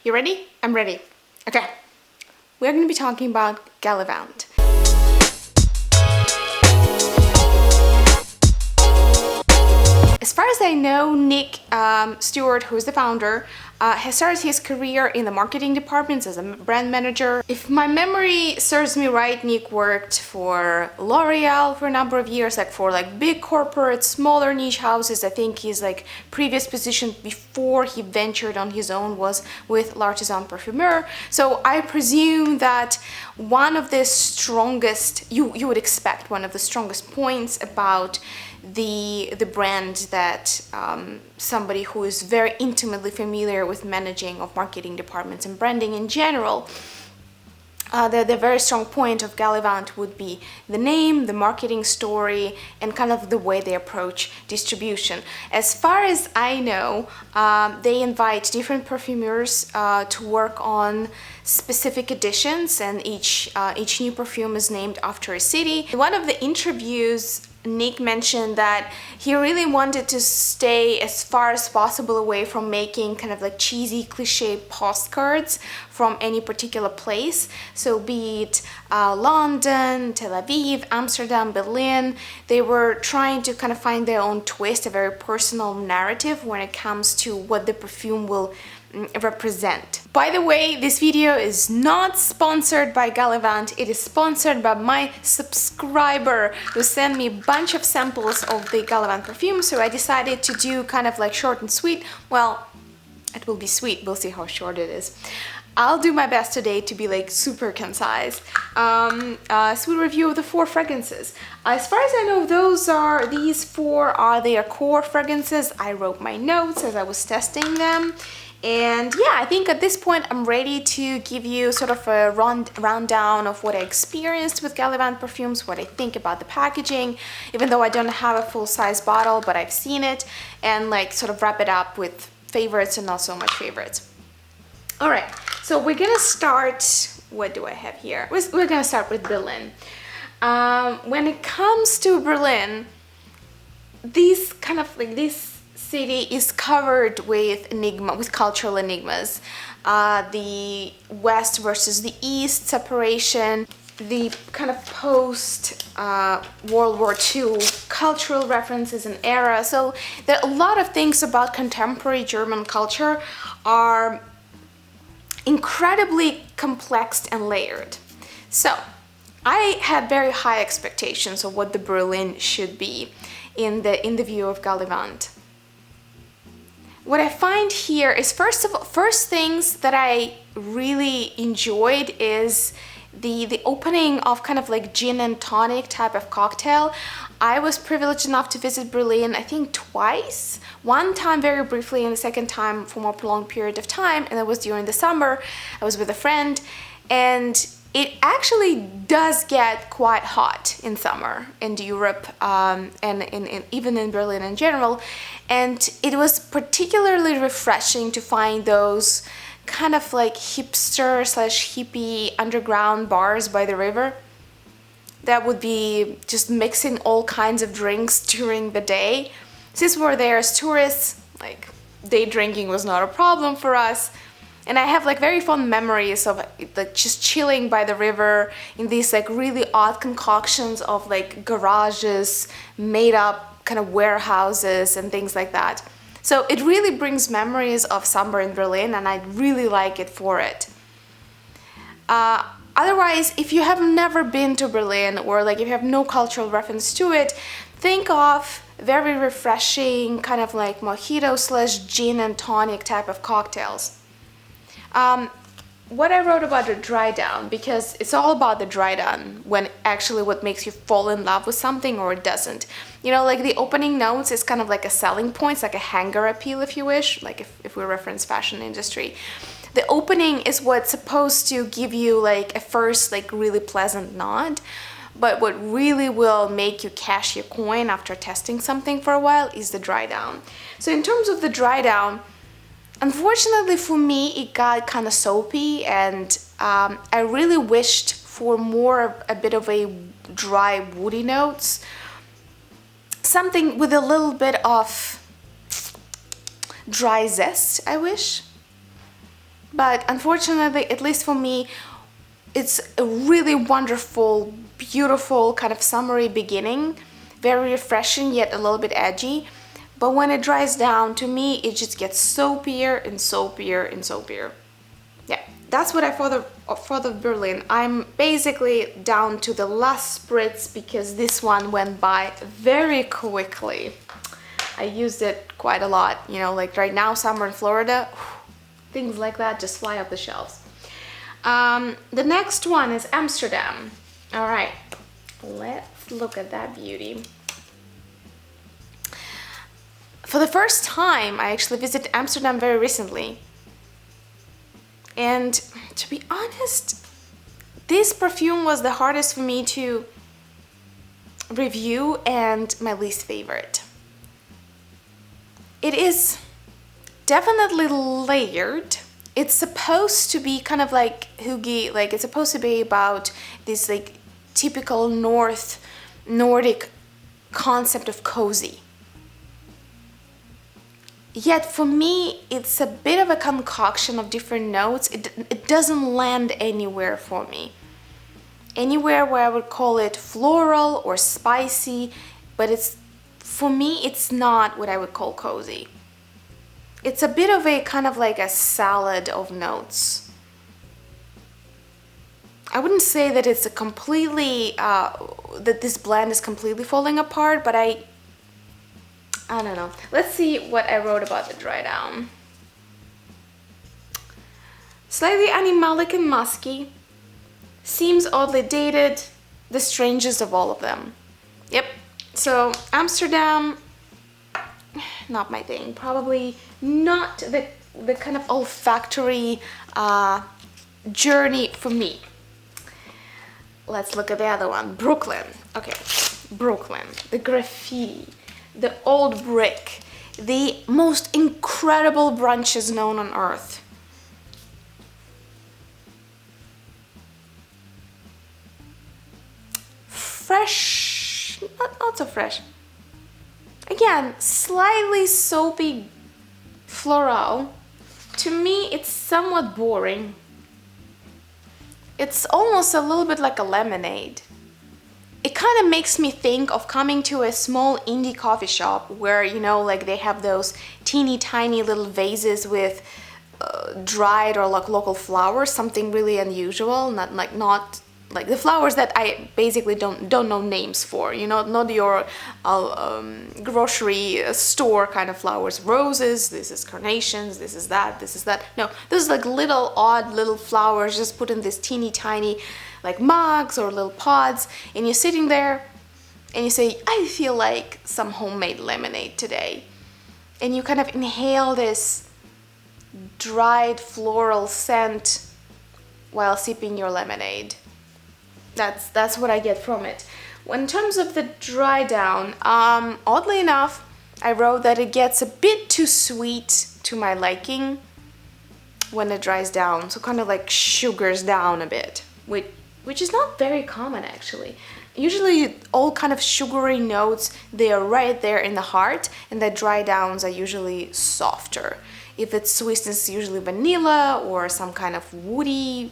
You ready? I'm ready. Okay. We're going to be talking about Gallivant. As far as I know, Nick Stewart, who is the founder, has started his career in the marketing departments as a brand manager. If my memory serves me right, Nick worked for L'Oreal for a number of years, for big corporate, smaller niche houses. I think his previous position before he ventured on his own was with L'Artisan Parfumeur. So I presume that one of the strongest, you would expect one of the strongest points about the brand that somebody who is very intimately familiar with managing of marketing departments and branding in general, the very strong point of Gallivant would be the name, the marketing story, and kind of the way they approach distribution. As far as I know, they invite different perfumeurs to work on specific editions, and each new perfume is named after a city. In one of the interviews, Nick mentioned that he really wanted to stay as far as possible away from making kind of cheesy cliche postcards from any particular place. So be it London, Tel Aviv, Amsterdam, Berlin, they were trying to kind of find their own twist, a very personal narrative when it comes to what the perfume will represent. By the way, this video is not sponsored by Gallivant. It is sponsored by my subscriber who sent me a bunch of samples of the Gallivant perfume, so I decided to do kind of short and sweet. Well, it will be sweet, we'll see how short it is. I'll do my best today to be super concise. Sweet review of the 4 fragrances. As far as I know, these 4 are their core fragrances. I wrote my notes as I was testing them. And yeah, I think at this point I'm ready to give you sort of a rundown of what I experienced with Gallivant perfumes, what I think about the packaging, even though I don't have a full-size bottle, but I've seen it, and sort of wrap it up with favorites and not so much favorites. All right, so we're gonna start, what do I have here? We're gonna start with Berlin. When it comes to Berlin, this city is covered with cultural enigmas. The West versus the East separation, the kind of post World War II cultural references and era. So there are a lot of things about contemporary German culture are incredibly complex and layered. So I had very high expectations of what the Berlin should be in the view of Gallivant. What I find here is, first things that I really enjoyed is the opening of kind of gin and tonic type of cocktail. I was privileged enough to visit Berlin, I think twice. One time very briefly and the second time for a more prolonged period of time, and it was during the summer. I was with a friend, and it actually does get quite hot in summer in Europe, and even in Berlin in general. And it was particularly refreshing to find those kind of hipster/hippie underground bars by the river that would be just mixing all kinds of drinks during the day. Since we were there as tourists, day drinking was not a problem for us. And I have very fond memories of just chilling by the river in these really odd concoctions of garages made up kind of warehouses and things like that. So it really brings memories of summer in Berlin, and I really like it for it. Otherwise, if you have never been to Berlin, or if you have no cultural reference to it, think of very refreshing kind of mojito/gin and tonic type of cocktails. What I wrote about the dry down, because it's all about the dry down when actually what makes you fall in love with something or it doesn't. The opening notes is kind of a selling point, it's a hanger appeal if you wish, if we reference fashion industry. The opening is what's supposed to give you a first really pleasant nod, but what really will make you cash your coin after testing something for a while is the dry down. So in terms of the dry down, unfortunately for me, it got kind of soapy, and I really wished for a bit of a dry, woody notes. Something with a little bit of dry zest, I wish. But unfortunately, at least for me, it's a really wonderful, beautiful kind of summery beginning, very refreshing yet a little bit edgy. But when it dries down, to me, it just gets soapier and soapier and soapier. Yeah, that's what I for the Berlin. I'm basically down to the last spritz because this one went by very quickly. I used it quite a lot, you know, like right now, summer in Florida, things like that just fly off the shelves. The next one is Amsterdam. All right, let's look at that beauty. For the first time, I actually visited Amsterdam very recently. And to be honest, this perfume was the hardest for me to review and my least favorite. It is definitely layered. It's supposed to be kind of like hygge, like it's supposed to be about this like typical Nordic concept of cozy. Yet for me, it's a bit of a concoction of different notes. It doesn't land anywhere for me. Anywhere where I would call it floral or spicy, but it's, for me, it's not what I would call cozy. It's a bit of a kind of like a salad of notes. I wouldn't say that it's a completely, that this blend is completely falling apart, but I don't know. Let's see what I wrote about the dry down. Slightly animalic and musky. Seems oddly dated. The strangest of all of them. Yep. So Amsterdam, not my thing. Probably not the kind of olfactory journey for me. Let's look at the other one. Brooklyn. Okay. Brooklyn. The graffiti. The old brick, the most incredible brunches known on earth. Fresh, not so fresh. Again, slightly soapy floral. To me, it's somewhat boring. It's almost a little bit like a lemonade. It kind of makes me think of coming to a small indie coffee shop where, you know, like they have those teeny tiny little vases with dried or like local flowers, something really unusual, not like the flowers that I basically don't know names for, you know, not your grocery store kind of flowers. Roses, this is carnations, this is that, this is that. No, this is like little odd little flowers just put in this teeny tiny like mugs or little pods, and you're sitting there and you say, I feel like some homemade lemonade today. And you kind of inhale this dried floral scent while sipping your lemonade. That's what I get from it. In terms of the dry down, oddly enough, I wrote that it gets a bit too sweet to my liking when it dries down, so kind of like sugars down a bit, which is not very common actually. Usually all kind of sugary notes, they are right there in the heart, and the dry downs are usually softer. If it's sweetness, it's usually vanilla or some kind of woody,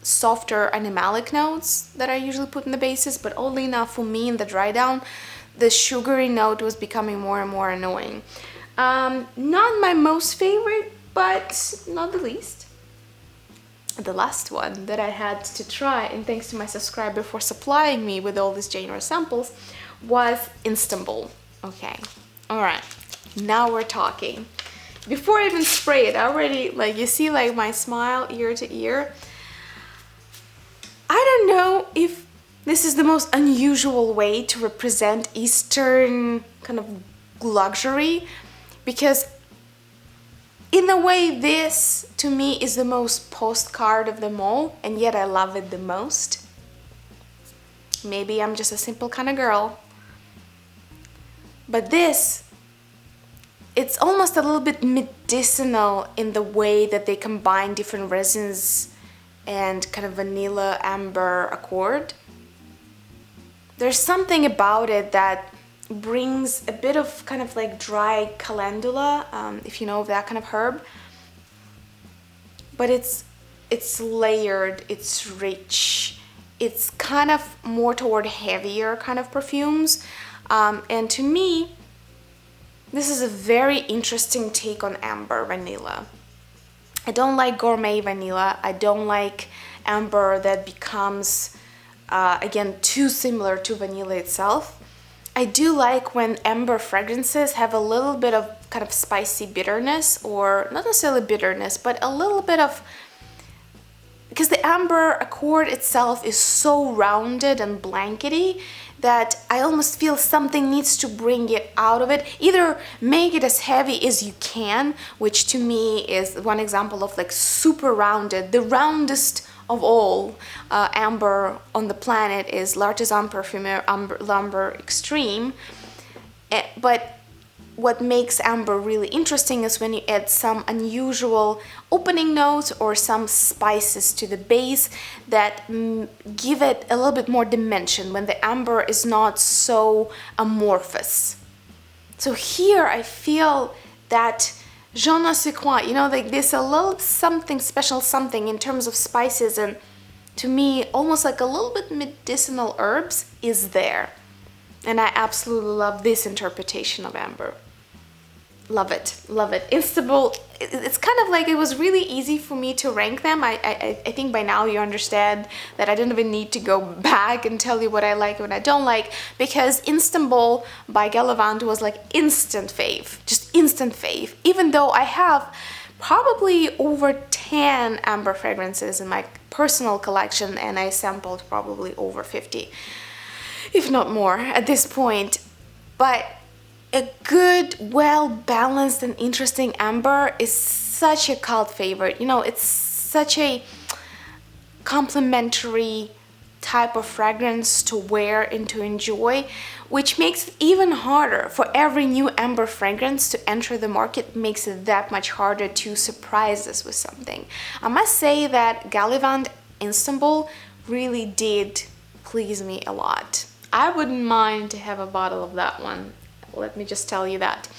softer animalic notes that I usually put in the bases, but oddly enough for me in the dry down, the sugary note was becoming more and more annoying. Not my most favorite, but not the least. The last one that I had to try, and thanks to my subscriber for supplying me with all these generous samples, was Instable. Okay, all right, now we're talking. Before I even spray it, I already, like, you see like my smile ear to ear. I don't know if this is the most unusual way to represent Eastern kind of luxury, because in a way, this, to me, is the most postcard of them all, and yet I love it the most. Maybe I'm just a simple kind of girl. But this, it's almost a little bit medicinal in the way that they combine different resins and kind of vanilla, amber accord. There's something about it that brings a bit of kind of like dry calendula, if you know of that kind of herb. but it's layered, it's rich, it's kind of more toward heavier kind of perfumes. And to me, this is a very interesting take on amber vanilla. I don't like gourmet vanilla. I don't like amber that becomes, again, too similar to vanilla itself. I do like when amber fragrances have a little bit of kind of spicy bitterness, or not necessarily bitterness, but a little bit of, because the amber accord itself is so rounded and blankety that I almost feel something needs to bring it out of it. Either make it as heavy as you can, which to me is one example of like super rounded. The roundest of all amber on the planet is L'Artisan Parfumeur L'Amber Extreme. But what makes amber really interesting is when you add some unusual opening notes or some spices to the base that give it a little bit more dimension when the amber is not so amorphous. So here I feel that je ne sais quoi, you know, like this a little something special something in terms of spices, and to me almost like a little bit medicinal herbs is there. And I absolutely love this interpretation of amber. Love it, love it. Instable, it's kind of like it was really easy for me to rank them. I think by now you understand that I don't even need to go back and tell you what I like and what I don't like, because Instable by Gallivant was like instant fave, just instant fave. Even though I have probably over 10 amber fragrances in my personal collection and I sampled probably over 50, if not more at this point. But a good, well-balanced and interesting amber is such a cult favorite. You know, it's such a complementary type of fragrance to wear and to enjoy, which makes it even harder for every new amber fragrance to enter the market, makes it that much harder to surprise us with something. I must say that Gallivant Instable really did please me a lot. I wouldn't mind to have a bottle of that one. Let me just tell you that.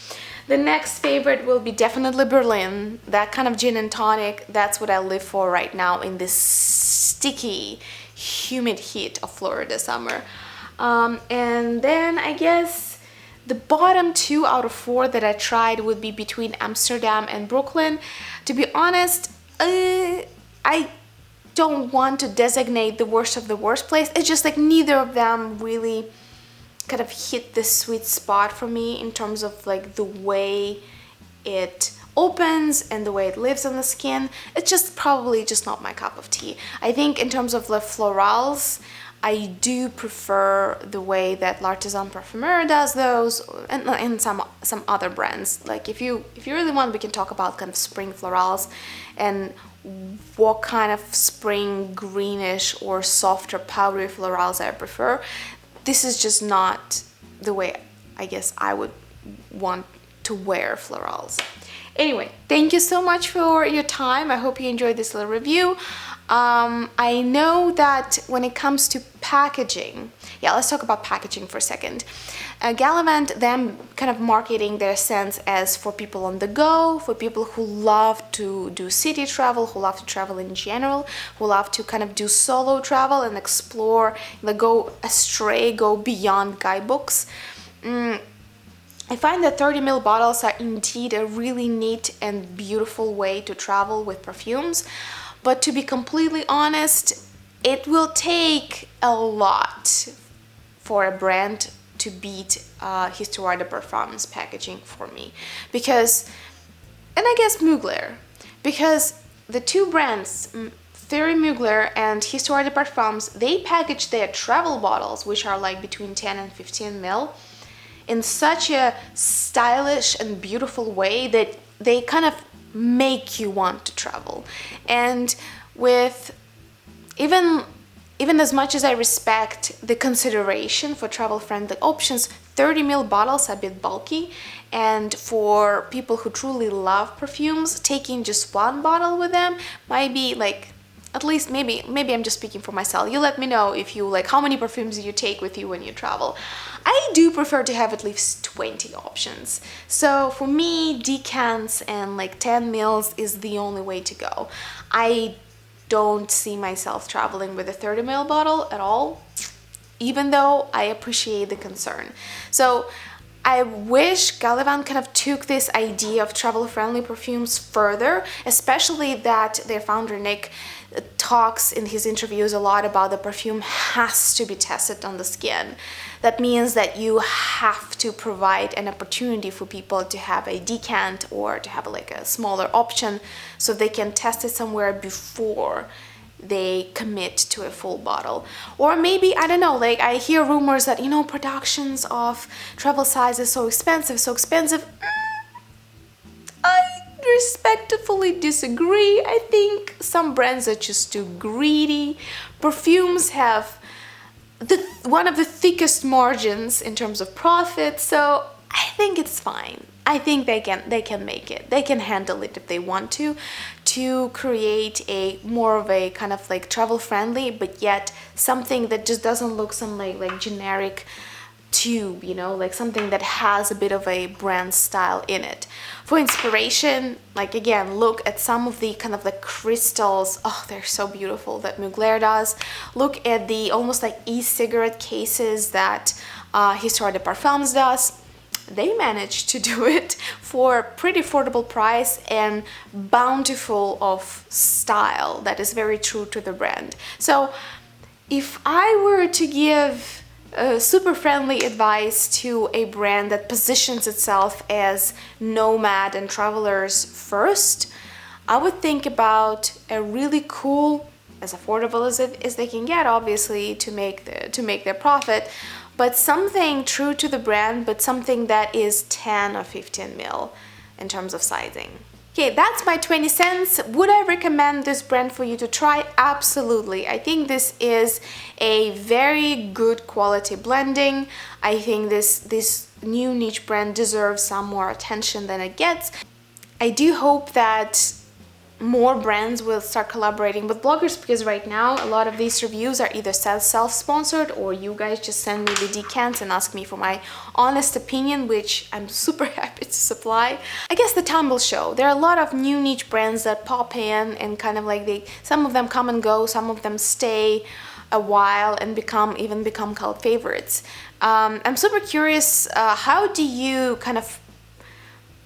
The next favorite will be definitely Berlin. That kind of gin and tonic, that's what I live for right now in this sticky, humid heat of Florida summer. And then I guess the bottom 2 out of 4 that I tried would be between Amsterdam and Brooklyn. To be honest, I don't want to designate the worst of the worst place. It's just like neither of them really kind of hit the sweet spot for me in terms of like the way it opens and the way it lives on the skin. It's just probably just not my cup of tea. I think in terms of the florals, I do prefer the way that L'Artisan Parfumeur does those, and some other brands. Like if you really want, we can talk about kind of spring florals and what kind of spring greenish or softer powdery florals I prefer. This is just not the way I guess I would want to wear florals. Anyway, thank you so much for your time. I hope you enjoyed this little review. I know that when it comes to packaging, let's talk about packaging for a second. Gallivant, them kind of marketing their scents as for people on the go, for people who love to do city travel, who love to travel in general, who love to kind of do solo travel and explore, go astray, go beyond guidebooks. I find that 30 ml bottles are indeed a really neat and beautiful way to travel with perfumes. But to be completely honest, it will take a lot for a brand to beat Histoire de Parfums packaging for me. Because, and I guess Mugler, because the two brands, Thierry Mugler and Histoire de Parfums, they package their travel bottles, which are like between 10 and 15 ml, in such a stylish and beautiful way that they kind of make you want to travel. And with even as much as I respect the consideration for travel-friendly options, 30 ml bottles are a bit bulky, and for people who truly love perfumes, taking just one bottle with them might be like At least maybe I'm just speaking for myself. You let me know if you like how many perfumes you take with you when you travel. I do prefer to have at least 20 options. So for me, decants and like 10 mils is the only way to go. I don't see myself traveling with a 30 ml bottle at all, even though I appreciate the concern. So I wish Gallivant kind of took this idea of travel-friendly perfumes further, especially that their founder Nick talks in his interviews a lot about the perfume has to be tested on the skin. That means that you have to provide an opportunity for people to have a decant or to have like a smaller option so they can test it somewhere before they commit to a full bottle. Or maybe, I don't know, like I hear rumors that, you know, productions of travel size is so expensive. I respectfully disagree. I think some brands are just too greedy. Perfumes have one of the thickest margins in terms of profit, so I think it's fine. I think they can make it. They can handle it if they want to create a more of a kind of like travel friendly, but yet something that just doesn't look some like generic tube, you know, like something that has a bit of a brand style in it. For inspiration, like again, look at some of the kind of like crystals. Oh, they're so beautiful that Mugler does. Look at the almost like e-cigarette cases that Histoire de Perfumes does. They managed to do it for a pretty affordable price and bountiful of style that is very true to the brand. So if I were to give super friendly advice to a brand that positions itself as nomad and travelers first, I would think about a really cool, as affordable as they can get, obviously, to make their profit, but something true to the brand, but something that is 10 or 15 mil in terms of sizing. Okay, that's my 20 cents. Would I recommend this brand for you to try? Absolutely. I think this is a very good quality blending. I think this new niche brand deserves some more attention than it gets. I do hope that more brands will start collaborating with bloggers, because right now a lot of these reviews are either self-sponsored or you guys just send me the decants and ask me for my honest opinion, which I'm super happy to supply. I guess the time will show. There are a lot of new niche brands that pop in and kind of like some of them come and go, some of them stay a while and become cult favorites. I'm super curious, how do you kind of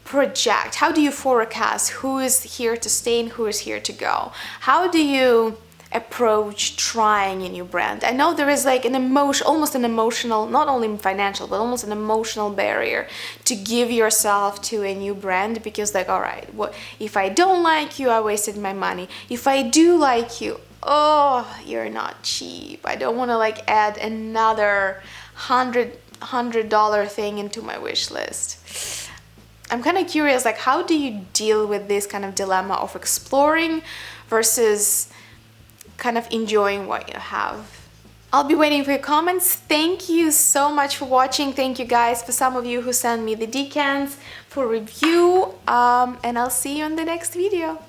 project, how do you forecast who is here to stay and who is here to go? How do you approach trying a new brand? I know there is like almost an emotional, not only financial, but almost an emotional barrier to give yourself to a new brand, because like, all right, what if I don't like you? I wasted my money. If I do like you, oh, you're not cheap. I don't want to like add another $100 thing into my wish list. I'm kind of curious, like, how do you deal with this kind of dilemma of exploring versus kind of enjoying what you have? I'll be waiting for your comments. Thank you so much for watching. Thank you guys for some of you who sent me the decants for review, and I'll see you in the next video.